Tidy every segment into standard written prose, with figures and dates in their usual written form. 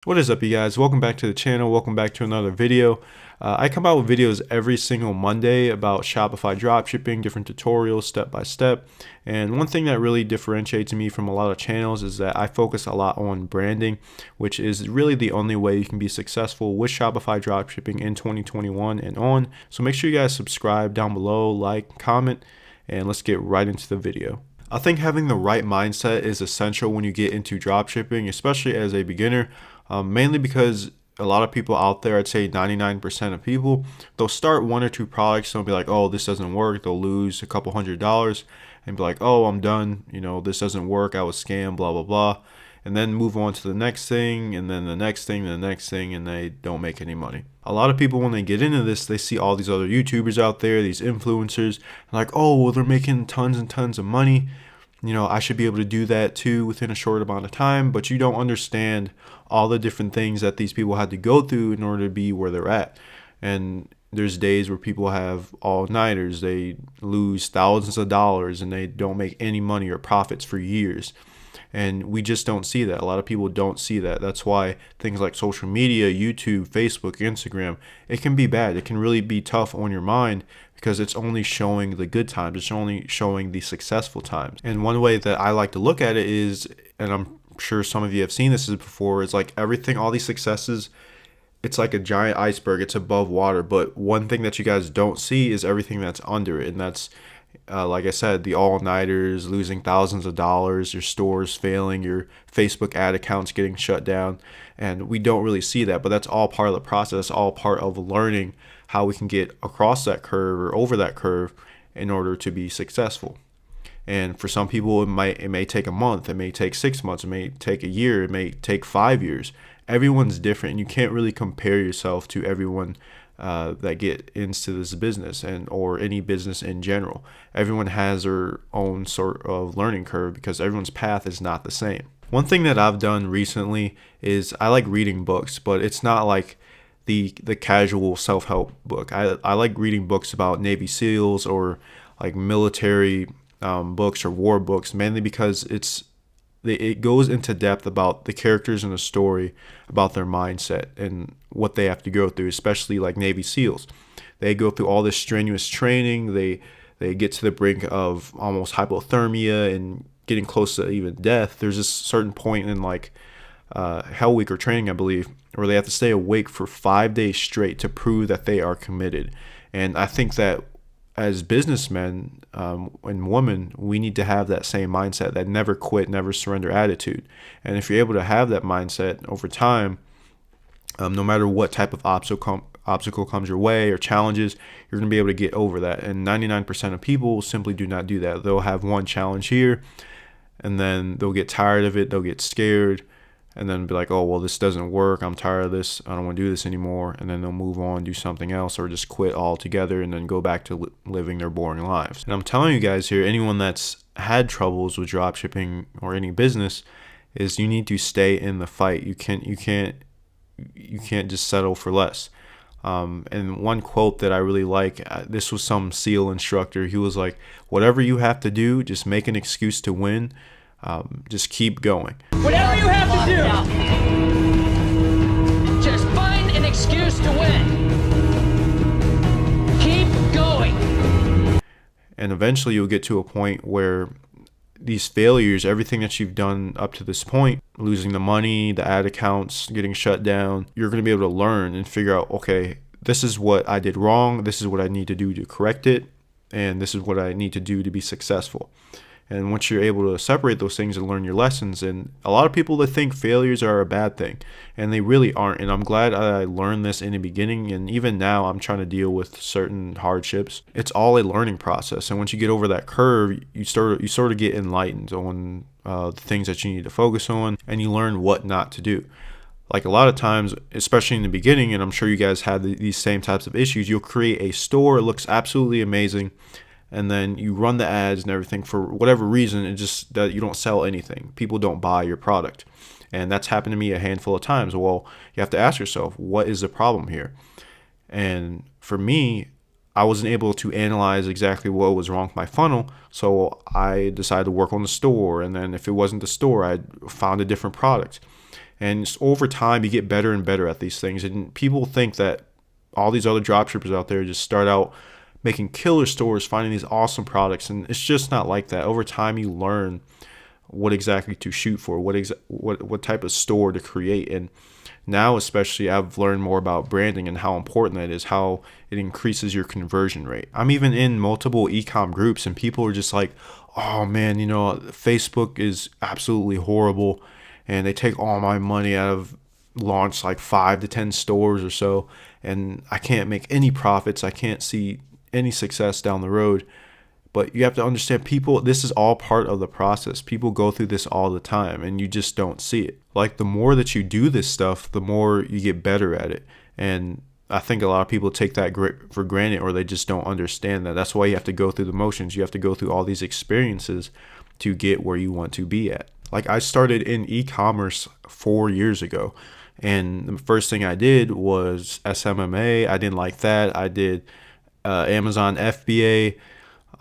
What is up, you guys? Welcome back to the channel. Welcome back to another video. I come out with videos every single Monday about Shopify dropshipping, different tutorials, step by step. And one thing that really differentiates me from a lot of channels is that I focus a lot on branding, which is really the only way you can be successful with Shopify dropshipping in 2021 and on. So make sure you guys subscribe down below, like, comment, and let's get right into the video. I think having the right mindset is essential when you get into dropshipping, especially as a beginner. Mainly because a lot of people out there, I'd say 99% of people, they'll start one or two products and they'll be like, oh, this doesn't work. They'll lose a couple $100s and be like, oh, I'm done. This doesn't work. I was scammed, blah, blah, blah. And then move on to the next thing, and then the next thing, and the next thing, and they don't make any money. A lot of people, when they get into this, they see all these other YouTubers out there, these influencers, like, oh, well, they're making tons and tons of money. I should be able to do that too within a short amount of time, but you don't understand all the different things that these people had to go through in order to be where they're at. And there's days where people have all-nighters, they lose thousands of dollars and they don't make any money or profits for years. And we just don't see that. A lot of people don't see that. That's why things like social media, YouTube, Facebook, Instagram, it can be bad. It can really be tough on your mind because it's only showing the good times. It's only showing the successful times. And one way that I like to look at it is, and I'm sure some of you have seen this before, is like everything, all these successes, it's like a giant iceberg. It's above water. But one thing that you guys don't see is everything that's under it. And that's, like I said, the all-nighters, losing thousands of dollars, your stores failing, your Facebook ad accounts getting shut down. And we don't really see that, but that's all part of the process, all part of learning how we can get across that curve or over that curve in order to be successful. And for some people, it may take a month, it may take 6 months, it may take a year, it may take 5 years. Everyone's different, and you can't really compare yourself to everyone that get into this business or any business in general. Everyone has their own sort of learning curve because everyone's path is not the same. One thing that I've done recently is I like reading books, but it's not like the casual self-help book. I like reading books about Navy SEALs or like military books or war books, mainly because it goes into depth about the characters in the story, about their mindset and what they have to go through, especially like Navy SEALs. They go through all this strenuous training. They get to the brink of almost hypothermia and getting close to even death. There's this certain point in like Hell Week or training, I believe, where they have to stay awake for 5 days straight to prove that they are committed. And I think that as businessmen and women, we need to have that same mindset, that never quit, never surrender attitude. And if you're able to have that mindset over time, no matter what type of obstacle comes your way or challenges, you're going to be able to get over that. And 99% of people simply do not do that. They'll have one challenge here, and then they'll get tired of it. They'll get scared, and then be like, oh, well, this doesn't work. I'm tired of this. I don't want to do this anymore. And then they'll move on, do something else, or just quit altogether and then go back to living their boring lives. And I'm telling you guys here, anyone that's had troubles with dropshipping or any business, is you need to stay in the fight. You can't just settle for less. And one quote that I really like, this was some SEAL instructor. He was like, whatever you have to do, just make an excuse to win. Just keep going. Whatever you have to do, just find an excuse to win. Keep going. And eventually you'll get to a point where these failures, everything that you've done up to this point, losing the money, the ad accounts, getting shut down, you're going to be able to learn and figure out, okay, this is what I did wrong. This is what I need to do to correct it. And this is what I need to do to be successful. And once you're able to separate those things and learn your lessons, and a lot of people that think failures are a bad thing, and they really aren't. And I'm glad I learned this in the beginning, and even now I'm trying to deal with certain hardships. It's all a learning process, and once you get over that curve, you sort of get enlightened on the things that you need to focus on, and you learn what not to do. Like a lot of times, especially in the beginning, and I'm sure you guys have these same types of issues, you'll create a store, it looks absolutely amazing, and then you run the ads and everything for whatever reason, it's just that you don't sell anything. People don't buy your product. And that's happened to me a handful of times. Well, you have to ask yourself, what is the problem here? And for me, I wasn't able to analyze exactly what was wrong with my funnel, so I decided to work on the store. And then if it wasn't the store, I found a different product. And just over time, you get better and better at these things. And people think that all these other dropshippers out there just start out making killer stores, finding these awesome products, and it's just not like that. Over time, you learn what exactly to shoot for, what type of store to create. And now especially, I've learned more about branding and how important that is, how it increases your conversion rate. I'm even in multiple ecom groups, and people are just like, oh man, Facebook is absolutely horrible, and they take all my money out of launch like 5 to 10 stores or so, and I can't make any profits. I can't see any success down the road. But you have to understand, people, this is all part of the process. People go through this all the time, and you just don't see it. Like, the more that you do this stuff, the more you get better at it. And I think a lot of people take that for granted, or they just don't understand that. That's why you have to go through the motions. You have to go through all these experiences to get where you want to be at. Like, I started in e-commerce 4 years ago, and the first thing I did was SMMA. I didn't like that. I did Amazon FBA.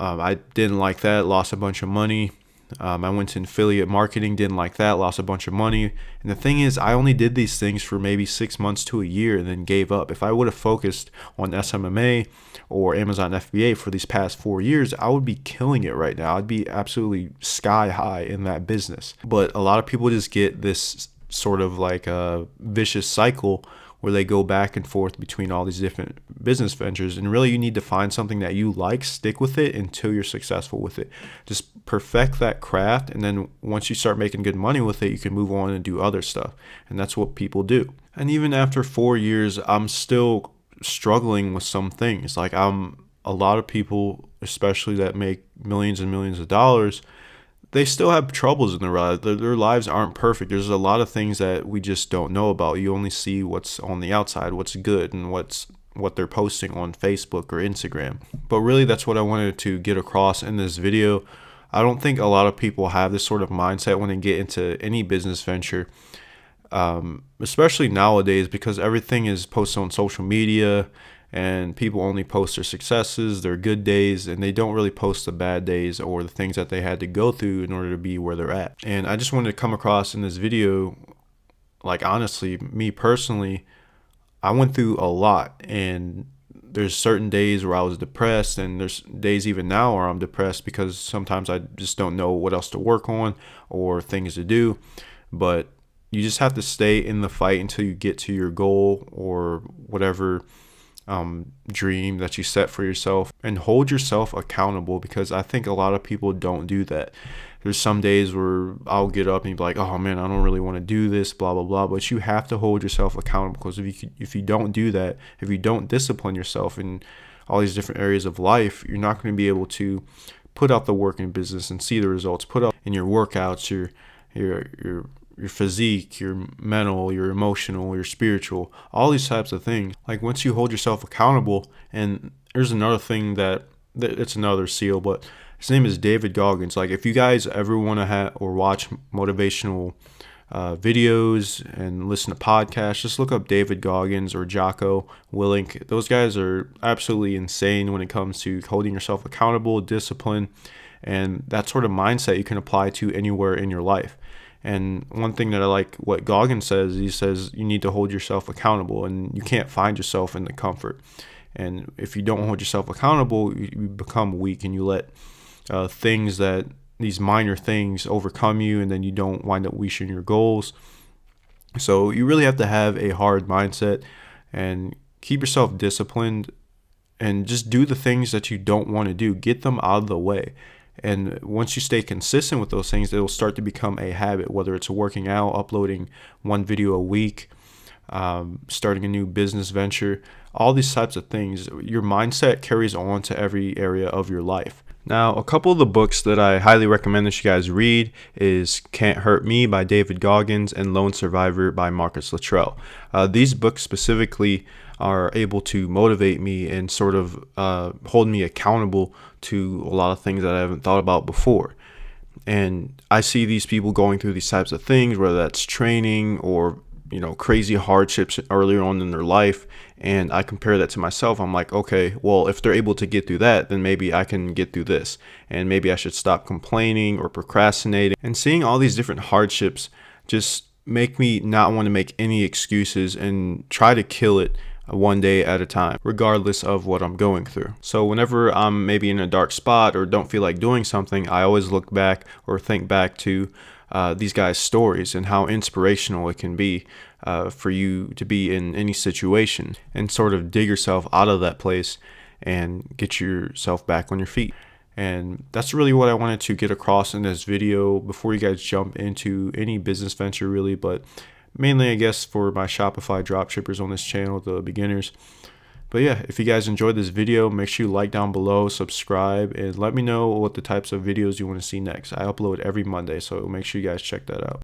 I didn't like that, lost a bunch of money. I went to affiliate marketing, didn't like that, lost a bunch of money. And the thing is, I only did these things for maybe 6 months to a year and then gave up. If I would have focused on SMMA or Amazon FBA for these past 4 years, I would be killing it right now. I'd be absolutely sky high in that business. But a lot of people just get this sort of like a vicious cycle where they go back and forth between all these different business ventures. And really, you need to find something that you like, stick with it until you're successful with it. Just perfect that craft, and then once you start making good money with it, you can move on and do other stuff. And that's what people do. And even after 4 years, I'm still struggling with some things. Like, a lot of people, especially that make millions and millions of dollars, they still have troubles in their lives. Their lives aren't perfect. There's a lot of things that we just don't know about. You only see what's on the outside, what's good, and what they're posting on Facebook or Instagram. But really, that's what I wanted to get across in this video. I don't think a lot of people have this sort of mindset when they get into any business venture, especially nowadays, because everything is posted on social media, and people only post their successes, their good days, and they don't really post the bad days or the things that they had to go through in order to be where they're at. And I just wanted to come across in this video, like, honestly, me personally, I went through a lot, and there's certain days where I was depressed, and there's days even now where I'm depressed because sometimes I just don't know what else to work on or things to do. But you just have to stay in the fight until you get to your goal or whatever dream that you set for yourself, and hold yourself accountable, because I think a lot of people don't do that. There's some days where I'll get up and be like, oh man, I don't really want to do this, blah blah blah. But you have to hold yourself accountable, because if you don't do that, if you don't discipline yourself in all these different areas of life, you're not going to be able to put out the work in business and see the results, put out in your workouts, your physique, your mental, your emotional, your spiritual, all these types of things. Like, once you hold yourself accountable, and there's another thing that it's another SEAL, but his name is David Goggins. Like, if you guys ever want to have or watch motivational videos and listen to podcasts, just look up David Goggins or Jocko Willink. Those guys are absolutely insane when it comes to holding yourself accountable, discipline, and that sort of mindset you can apply to anywhere in your life. And one thing that I like what Goggins says, he says you need to hold yourself accountable, and you can't find yourself in the comfort. And if you don't hold yourself accountable, you become weak, and you let these minor things overcome you, and then you don't wind up reaching your goals. So you really have to have a hard mindset and keep yourself disciplined, and just do the things that you don't want to do. Get them out of the way. And once you stay consistent with those things, it'll start to become a habit, whether it's working out, uploading 1 video a week, starting a new business venture, all these types of things. Your mindset carries on to every area of your life. Now, a couple of the books that I highly recommend that you guys read is Can't Hurt Me by David Goggins and Lone Survivor by Marcus Luttrell. These books specifically are able to motivate me and sort of hold me accountable to a lot of things that I haven't thought about before. And I see these people going through these types of things, whether that's training or crazy hardships earlier on in their life, and I compare that to myself. I'm like, okay, well, if they're able to get through that, then maybe I can get through this, and maybe I should stop complaining or procrastinating. And seeing all these different hardships just make me not want to make any excuses and try to kill it one day at a time, regardless of what I'm going through. So whenever I'm maybe in a dark spot or don't feel like doing something, I always look back or think back to these guys' stories and how inspirational it can be for you to be in any situation and sort of dig yourself out of that place and get yourself back on your feet. And that's really what I wanted to get across in this video before you guys jump into any business venture really, but mainly I guess for my Shopify dropshippers on this channel, the beginners. But yeah, if you guys enjoyed this video, make sure you like down below, subscribe, and let me know what the types of videos you want to see next. I upload every Monday, so make sure you guys check that out.